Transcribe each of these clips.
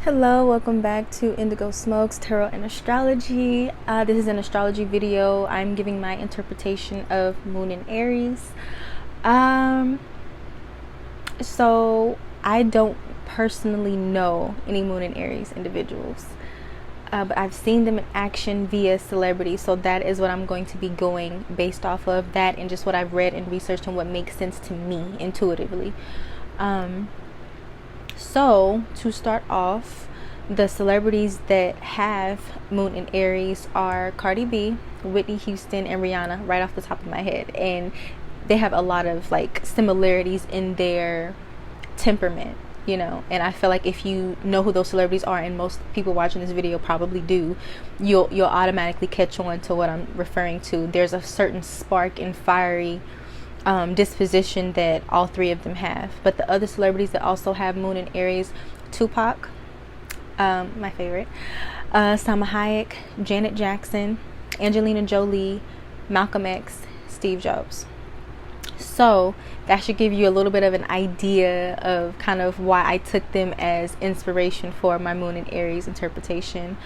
Hello, welcome back to Indigo Smokes Tarot and Astrology. This is an astrology video. I'm giving my interpretation of Moon in Aries. Um, so I don't personally know any Moon in Aries individuals, but I've seen them in action via celebrity. So that is what I'm going to be going based off of that and just what I've read and researched and what makes sense to me intuitively. So, to start off, the celebrities that have Moon in Aries are Cardi B, Whitney Houston, and Rihanna, right off the top of my head. And they have a lot of like similarities in their temperament, and I feel like if you know who those celebrities are, and most people watching this video probably do, you'll automatically catch on to what I'm referring to. There's a certain spark and fiery disposition that all three of them have. But the other celebrities that also have Moon in Aries: Tupac, my favorite, Salma Hayek, Janet Jackson, Angelina Jolie, Malcolm X, Steve Jobs. So that should give you a little bit of an idea of kind of why I took them as inspiration for my Moon in Aries interpretation.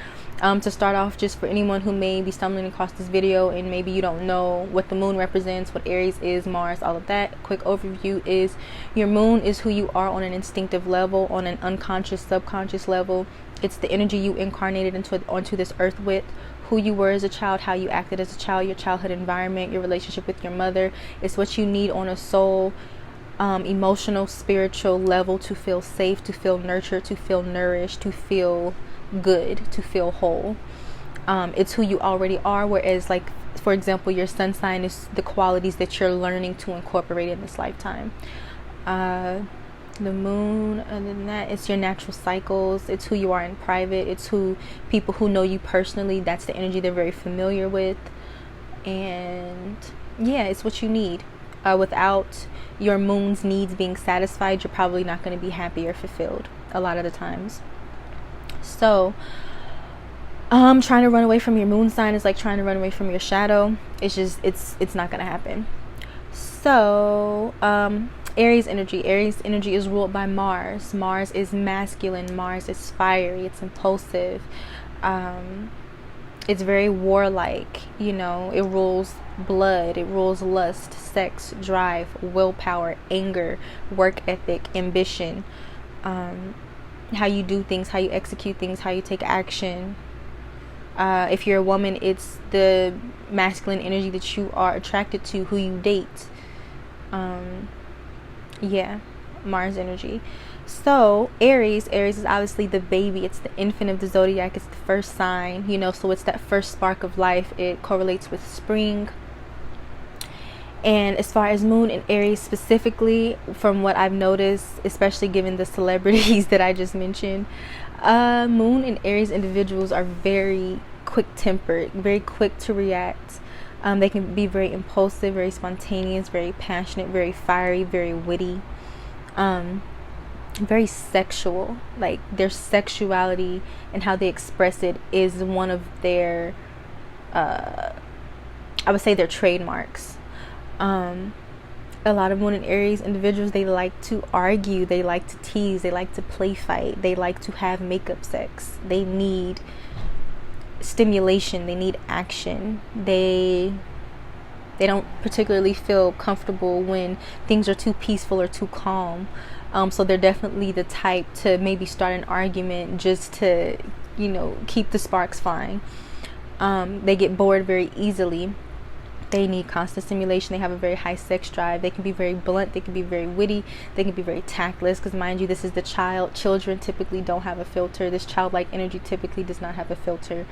To start off, just for anyone who may be stumbling across this video and maybe you don't know what the moon represents, what Aries is, Mars, all of that, quick overview is your moon is who you are on an instinctive level, on an unconscious, subconscious level. It's the energy you incarnated onto this earth with, who you were as a child, how you acted as a child, your childhood environment, your relationship with your mother. It's what you need on a soul, emotional, spiritual level to feel safe, to feel nurtured, to feel nourished, to feel good, to feel whole. It's who you already are, whereas, like, for example, your sun sign is the qualities that you're learning to incorporate in this lifetime. The moon, other than that, it's your natural cycles. It's who you are in private. It's who people who know you personally, that's the energy they're very familiar with. And yeah, it's what you need. Without your moon's needs being satisfied, you're probably not going to be happy or fulfilled a lot of the times. So trying to run away from your moon sign is like trying to run away from your shadow. It's not going to happen. So Aries energy is ruled by Mars. Mars is masculine. Mars is fiery. It's impulsive. It's very warlike. It rules blood. It rules lust, sex, drive, willpower, anger, work ethic, ambition, how you do things, how you execute things, how you take action. If you're a woman, it's the masculine energy that you are attracted to, who you date. Mars energy. So Aries is obviously the baby. It's the infant of the zodiac. It's the first sign, so it's that first spark of life. It correlates with spring. And as far as Moon in Aries specifically, from what I've noticed, especially given the celebrities that I just mentioned, Moon in Aries individuals are very quick-tempered, very quick to react. They can be very impulsive, very spontaneous, very passionate, very fiery, very witty, very sexual. Like, their sexuality and how they express it is one of their, I would say, their trademarks. A lot of Moon in Aries individuals, they like to argue, they like to tease, they like to play fight, they like to have makeup sex. They need stimulation, they need action. They don't particularly feel comfortable when things are too peaceful or too calm. So they're definitely the type to maybe start an argument just to, keep the sparks flying. They get bored very easily. They need constant stimulation. They have a very high sex drive. They can be very blunt. They can be very witty. They can be very tactless, because mind you, this is the child. Children typically don't have a filter. This childlike energy typically does not have a filter.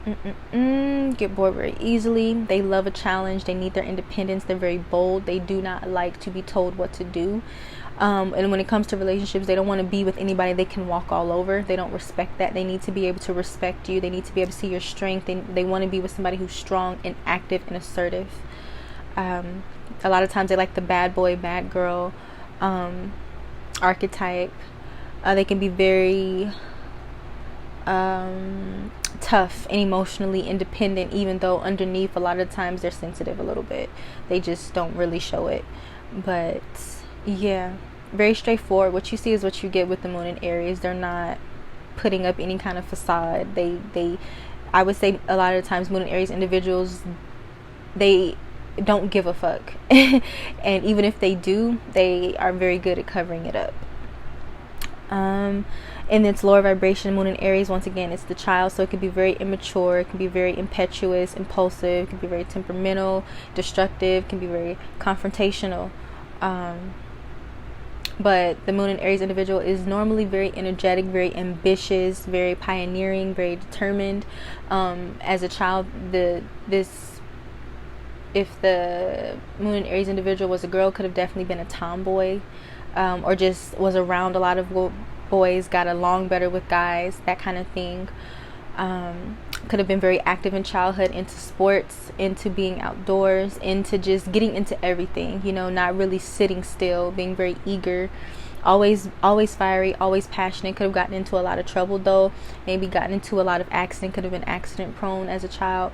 Get bored very easily. They love a challenge. They need their independence. They're very bold. They do not like to be told what to do. And when it comes to relationships, they don't want to be with anybody they can walk all over. They don't respect that. They need to be able to respect you. They need to be able to see your strength. They want to be with somebody who's strong and active and assertive. A lot of times they like the bad boy, bad girl archetype. They can be very tough and emotionally independent, even though underneath a lot of times they're sensitive a little bit. They just don't really show it. But yeah, very straightforward. What you see is what you get with the moon in Aries. They're not putting up any kind of facade. I would say a lot of the times moon in Aries individuals, they don't give a fuck. And even if they do, they are very good at covering it up. In its lower vibration, moon in Aries, once again, it's the child, so it can be very immature, it can be very impetuous, impulsive, it can be very temperamental, destructive, can be very confrontational. But the moon in Aries individual is normally very energetic, very ambitious, very pioneering, very determined. As a child, if the moon in Aries individual was a girl, could have definitely been a tomboy, or just was around a lot of boys, got along better with guys, that kind of thing. Could have been very active in childhood, into sports, into being outdoors, into just getting into everything, not really sitting still, being very eager, always fiery, always passionate. Could have gotten into a lot of trouble though, maybe gotten into a lot of accident, could have been accident prone as a child.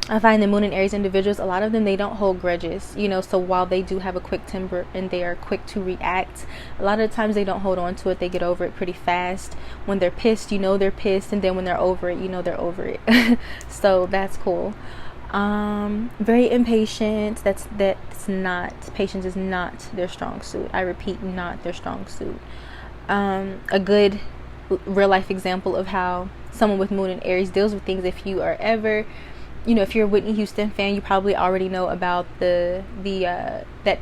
I find the moon in Aries individuals, a lot of them, they don't hold grudges, so while they do have a quick temper and they are quick to react, a lot of the times they don't hold on to it. They get over it pretty fast. When they're pissed, they're pissed, and then when they're over it, they're over it. So that's cool. Very impatient. Patience is not their strong suit. I repeat, not their strong suit. A good real life example of how someone with moon in Aries deals with things, if you are ever, if you're a Whitney Houston fan, you probably already know about that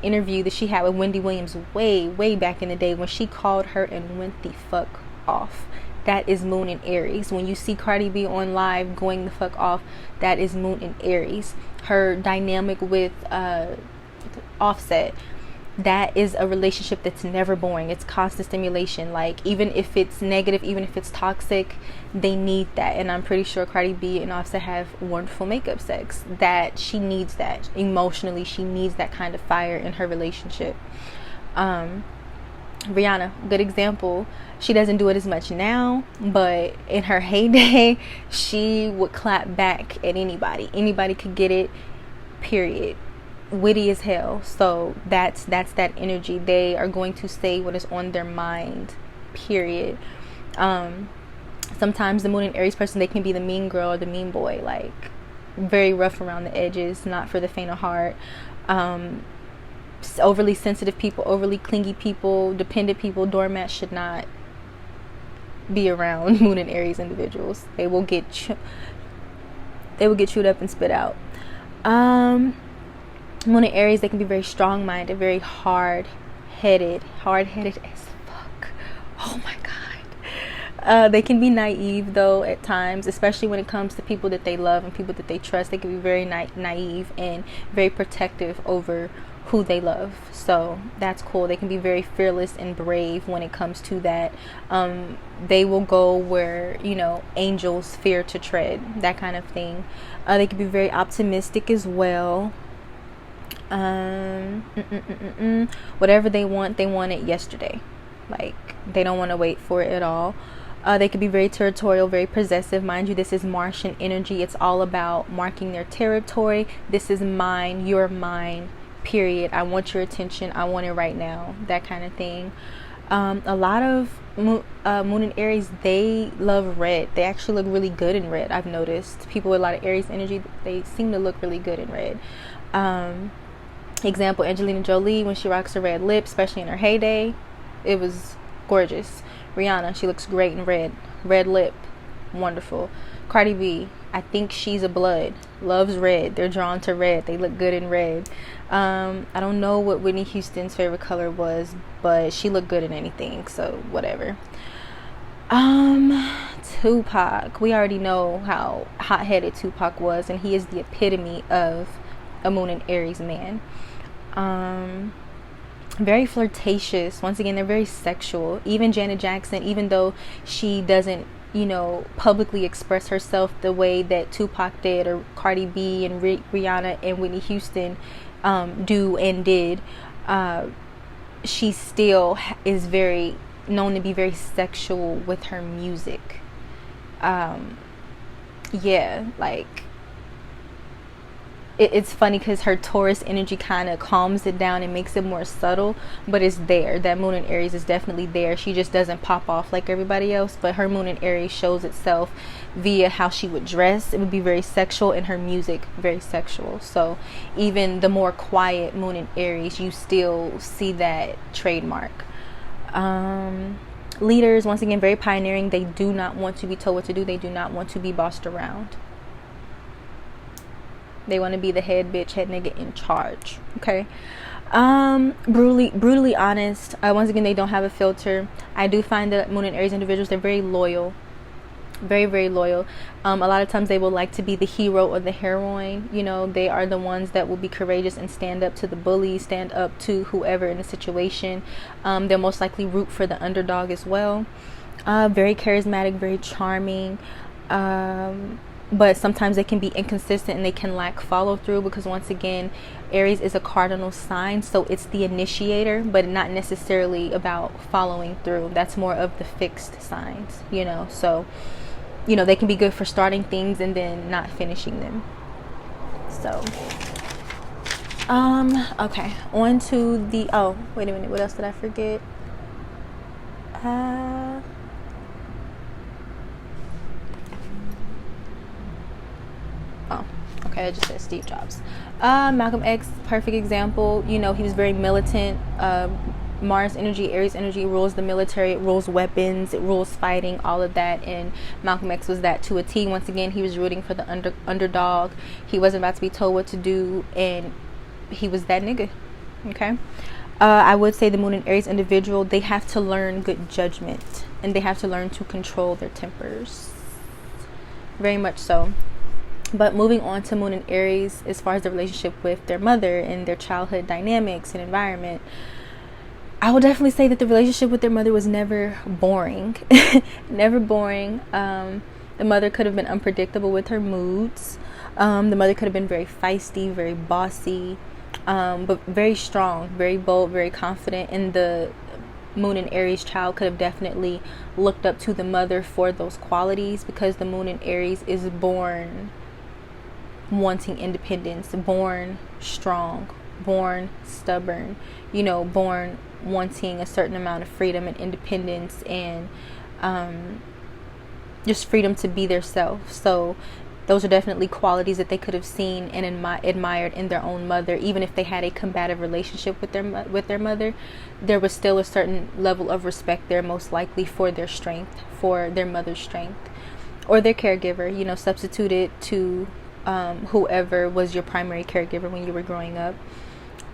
interview that she had with Wendy Williams way back in the day, when she called her and went the fuck off. That is moon in Aries. When you see Cardi B on live going the fuck off, that is moon in Aries. Her dynamic with Offset, that is a relationship that's never boring. It's constant stimulation. Like, even if it's negative, even if it's toxic, they need that. And I'm pretty sure Cardi B and Offset have wonderful makeup sex. That she needs that emotionally. She needs that kind of fire in her relationship. Rihanna, good example. She doesn't do it as much now, but in her heyday, she would clap back at anybody. Anybody could get it, period. Witty as hell. So that's that energy. They are going to say what is on their mind, period. Sometimes the moon in Aries person, they can be the mean girl or the mean boy, like very rough around the edges, not for the faint of heart. Overly sensitive people, overly clingy people, dependent people, doormats should not be around moon in Aries individuals. They will get chewed up and spit out. Moon in Aries, they can be very strong-minded, very hard-headed as fuck. Oh my god. They can be naive though at times, especially when it comes to people that they love and people that they trust. They can be very naive and very protective over who they love. So that's cool. They can be very fearless and brave when it comes to that. They will go where, angels fear to tread, that kind of thing. They can be very optimistic as well. Whatever they want it yesterday. Like, they don't want to wait for it at all. They could be very territorial, very possessive. Mind you, this is Martian energy. It's all about marking their territory. This is mine, you're mine, period. I want your attention. I want it right now. That kind of thing. A lot of moon in Aries, they love red. They actually look really good in red. I've noticed people with a lot of Aries energy, they seem to look really good in red. Example, Angelina Jolie, when she rocks her red lip, especially in her heyday, it was gorgeous. Rihanna, she looks great in red lip, wonderful. Cardi B, I think she's a blood, loves red. They're drawn to red. They look good in red. I don't know what Whitney Houston's favorite color was, but she looked good in anything, so whatever. Tupac, we already know how hot-headed Tupac was, and he is the epitome of a moon in Aries man. Very flirtatious. Once again, they're very sexual. Even Janet Jackson, even though she doesn't, publicly express herself the way that Tupac did, or Cardi B and Rihanna and Whitney Houston do and did, she still is very known to be very sexual with her music. Yeah, like, it's funny because her Taurus energy kind of calms it down and makes it more subtle, but it's there. That moon in Aries is definitely there. She just doesn't pop off like everybody else, but her moon in Aries shows itself via how she would dress. It would be very sexual, and her music very sexual. So even the more quiet moon in Aries, you still see that trademark. Leaders, once again, very pioneering. They do not want to be told what to do. They do not want to be bossed around. They want to be the head bitch, head nigga in charge. Okay. Brutally honest. Once again, they don't have a filter. I do find that moon and Aries individuals, they're very loyal. Very, very loyal. A lot of times they will like to be the hero or the heroine. You know, they are the ones that will be courageous and stand up to the bully, stand up to whoever in the situation. They'll most likely root for the underdog as well. Very charismatic, very charming. But sometimes they can be inconsistent and they can lack follow through, because once again, Aries is a cardinal sign, so it's the initiator, but not necessarily about following through. That's more of the fixed signs, you know. So, you know, they can be good for starting things and then not finishing them. So, okay, on to the, oh, wait a minute, what else did I forget? Okay, I just said Steve Jobs. Malcolm X, perfect example. You know, he was very militant. Mars energy, Aries energy rules the military, it rules weapons, it rules fighting, all of that. And Malcolm X was that to a T. Once again, he was rooting for the underdog. He wasn't about to be told what to do, and he was that nigga. Okay. I would say the moon and Aries individual, they have to learn good judgment, and they have to learn to control their tempers. Very much so. But moving on to moon and Aries, as far as the relationship with their mother and their childhood dynamics and environment, I will definitely say that the relationship with their mother was never boring. Never boring. The mother could have been unpredictable with her moods. The mother could have been very feisty, very bossy, but very strong, very bold, very confident. And the moon and Aries child could have definitely looked up to the mother for those qualities, because the moon in Aries is born wanting independence, born strong, born stubborn, you know, born wanting a certain amount of freedom and independence, and just freedom to be their self. So those are definitely qualities that they could have seen and admired in their own mother. Even if they had a combative relationship with their mother, there was still a certain level of respect there, most likely for their strength, for their mother's strength, or their caregiver, you know, substituted to whoever was your primary caregiver when you were growing up.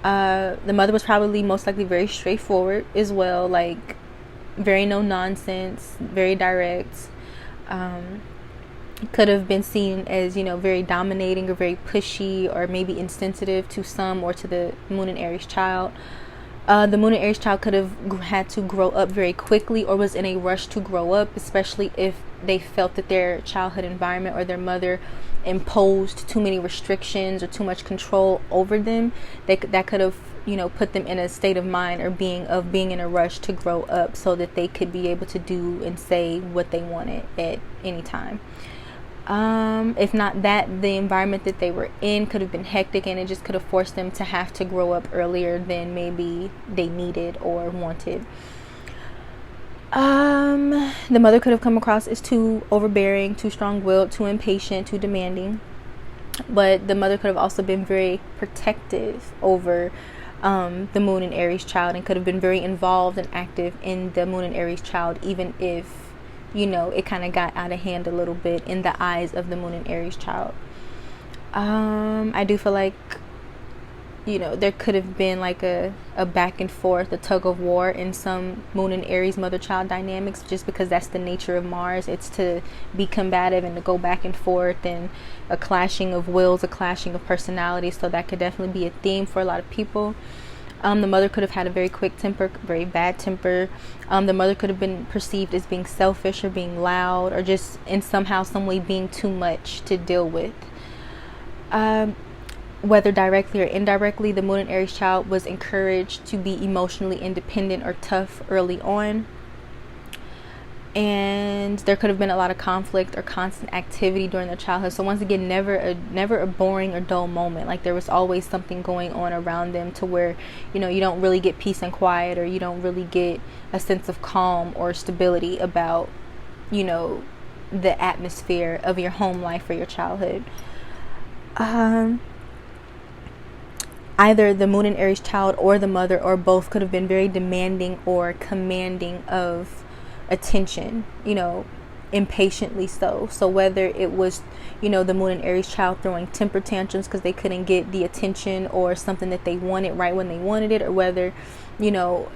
The mother was probably most likely very straightforward as well, like very no nonsense, very direct. Could have been seen as, you know, very dominating or very pushy, or maybe insensitive to some, or to the moon and Aries child. The moon and Aries child could have had to grow up very quickly, or was in a rush to grow up, especially if they felt that their childhood environment or their mother imposed too many restrictions or too much control over them. That could have, you know, put them in a state of mind or being in a rush to grow up, so that they could be able to do and say what they wanted at any time. If not that, the environment that they were in could have been hectic, and it just could have forced them to have to grow up earlier than maybe they needed or wanted. The mother could have come across as too overbearing, too strong-willed, too impatient, too demanding. But the mother could have also been very protective over the moon and Aries child, and could have been very involved and active in the moon and Aries child, even if, you know, it kind of got out of hand a little bit in the eyes of the moon and Aries child. I do feel like, you know, there could have been like a back and forth, a tug of war in some moon and Aries mother-child dynamics, just because that's the nature of Mars. It's to be combative and to go back and forth, and a clashing of wills, a clashing of personalities. So that could definitely be a theme for a lot of people. The mother could have had a very quick temper, very bad temper. The mother could have been perceived as being selfish or being loud, or just in somehow, some way being too much to deal with. Whether directly or indirectly, the moon and Aries child was encouraged to be emotionally independent or tough early on. and there could have been a lot of conflict or constant activity during their childhood. So once again, never a boring or dull moment. Like there was always something going on around them to where, you know, you don't really get peace and quiet, or you don't really get a sense of calm or stability about, you know, the atmosphere of your home life or your childhood. Either the Moon and Aries child or the mother or both could have been very demanding or commanding of attention, you know, impatiently so. So whether it was, you know, the Moon and Aries child throwing temper tantrums because they couldn't get the attention or something that they wanted right when they wanted it, or whether, you know,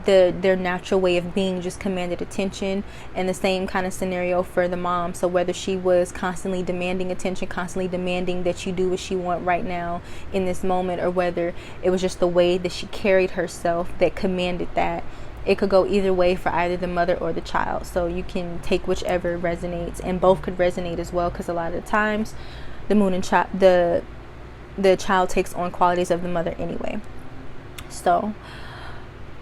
their natural way of being just commanded attention. And the same kind of scenario for the mom. So whether she was constantly demanding attention, constantly demanding that you do what she want right now in this moment, or whether it was just the way that she carried herself that commanded that. It could go either way for either the mother or the child. So you can take whichever resonates, and both could resonate as well, because a lot of the times the moon and the child takes on qualities of the mother anyway. So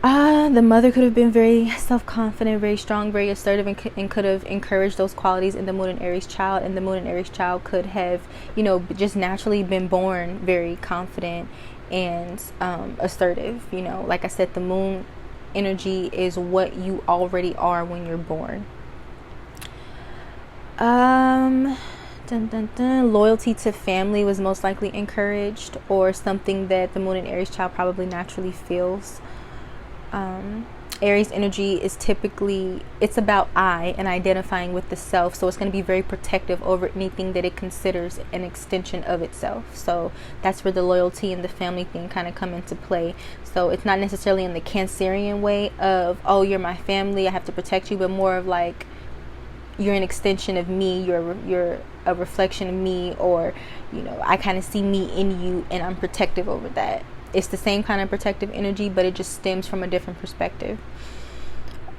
the mother could have been very self-confident, very strong, very assertive, and could have encouraged those qualities in the Moon and Aries child. And the Moon and Aries child could have, you know, just naturally been born very confident and assertive. You know, like I said, the Moon energy is what you already are when you're born. Loyalty to family was most likely encouraged, or something that the Moon and Aries child probably naturally feels. Aries energy is typically, it's about I and identifying with the self. So it's going to be very protective over anything that it considers an extension of itself. So that's where the loyalty and the family thing kind of come into play. So it's not necessarily in the Cancerian way of, oh, you're my family, I have to protect you, but more of like, you're an extension of me, you're a reflection of me, or, you know, I kind of see me in you and I'm protective over that. It's the same kind of protective energy, but it just stems from a different perspective.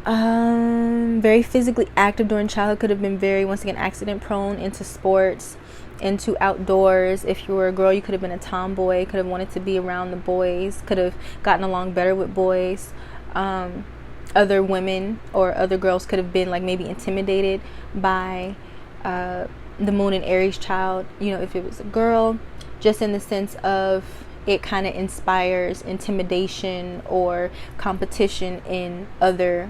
Very physically active during childhood, could have been very, once again, accident prone, into sports, into outdoors. If you were a girl, you could have been a tomboy, could have wanted to be around the boys, could have gotten along better with boys. Other women or other girls could have been like maybe intimidated by the Moon and Aries child, you know, if it was a girl, just in the sense of it kind of inspires intimidation or competition in other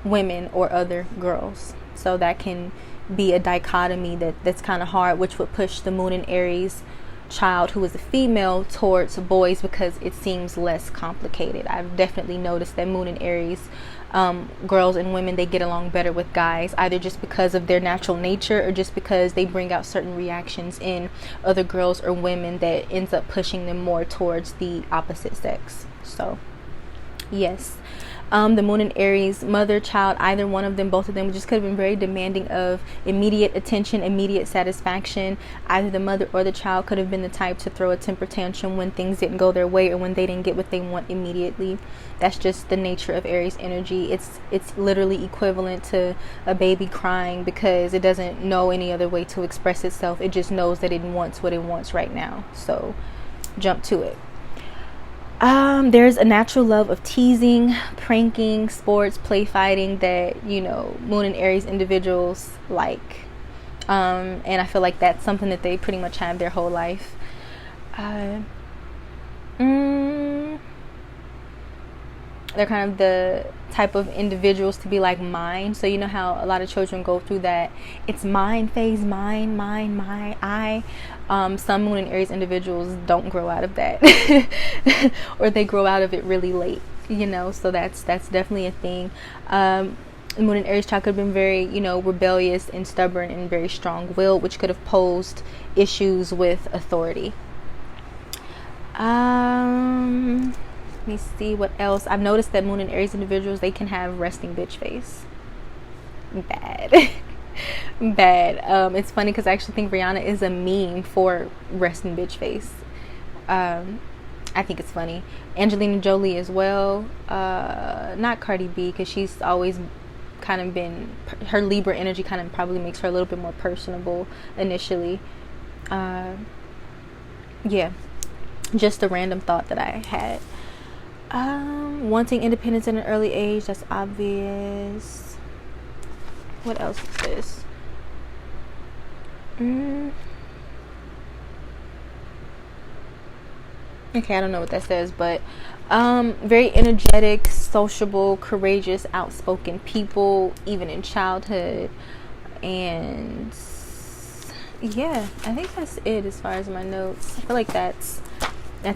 women or other girls. So that can be a dichotomy that's kind of hard, which would push the Moon and Aries child, who is a female, towards boys because it seems less complicated. I've definitely noticed that Moon and Aries girls and women, they get along better with guys, either just because of their natural nature or just because they bring out certain reactions in other girls or women that ends up pushing them more towards the opposite sex. So yes, the Moon and Aries mother child, either one of them, both of them, just could have been very demanding of immediate attention, immediate satisfaction. Either the mother or the child could have been the type to throw a temper tantrum when things didn't go their way or when they didn't get what they want immediately. That's just the nature of Aries energy. It's literally equivalent to a baby crying because it doesn't know any other way to express itself. It just knows that it wants what it wants right now. So jump to it. There's a natural love of teasing, pranking, sports, play fighting that, you know, Moon and Aries individuals like. And I feel like that's something that they pretty much have their whole life. They're kind of the type of individuals to be like mine. So you know how a lot of children go through that it's mine phase, mine, I. Some Moon and Aries individuals don't grow out of that or they grow out of it really late, you know. So that's definitely a thing. Moon and Aries child could have been very, you know, rebellious and stubborn and very strong-willed, which could have posed issues with authority. Let me see what else. I've noticed that Moon and Aries individuals, they can have resting bitch face. Bad. Bad. It's funny because I actually think Rihanna is a meme for resting bitch face. I think it's funny. Angelina Jolie as well. Not Cardi B, because she's always kind of been, her Libra energy kind of probably makes her a little bit more personable initially. Yeah, just a random thought that I had. Wanting independence at an early age, that's obvious. What else is this? Okay, I don't know what that says, but very energetic, sociable, courageous, outspoken people, even in childhood. And yeah, I think that's it as far as my notes. I feel like that's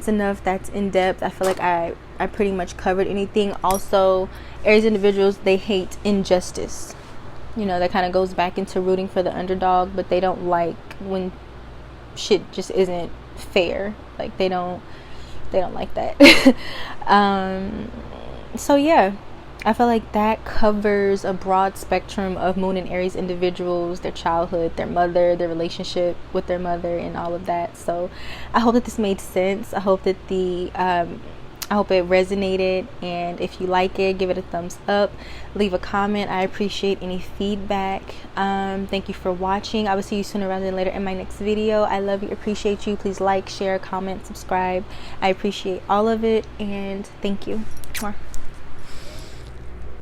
enough. That's in depth. I feel like I pretty much covered anything. Also, Aries individuals, they hate injustice. You know, that kind of goes back into rooting for the underdog, but they don't like when shit just isn't fair. Like they don't like that. So yeah, I feel like that covers a broad spectrum of Moon and Aries individuals, their childhood, their mother, their relationship with their mother, and all of that. So I hope that this made sense. I hope that I hope it resonated, and if you like it, give it a thumbs up, leave a comment. I appreciate any feedback. Thank you for watching. I will see you sooner rather than later in my next video. I love you, appreciate you. Please like, share, comment, subscribe. I appreciate all of it, and thank you. More.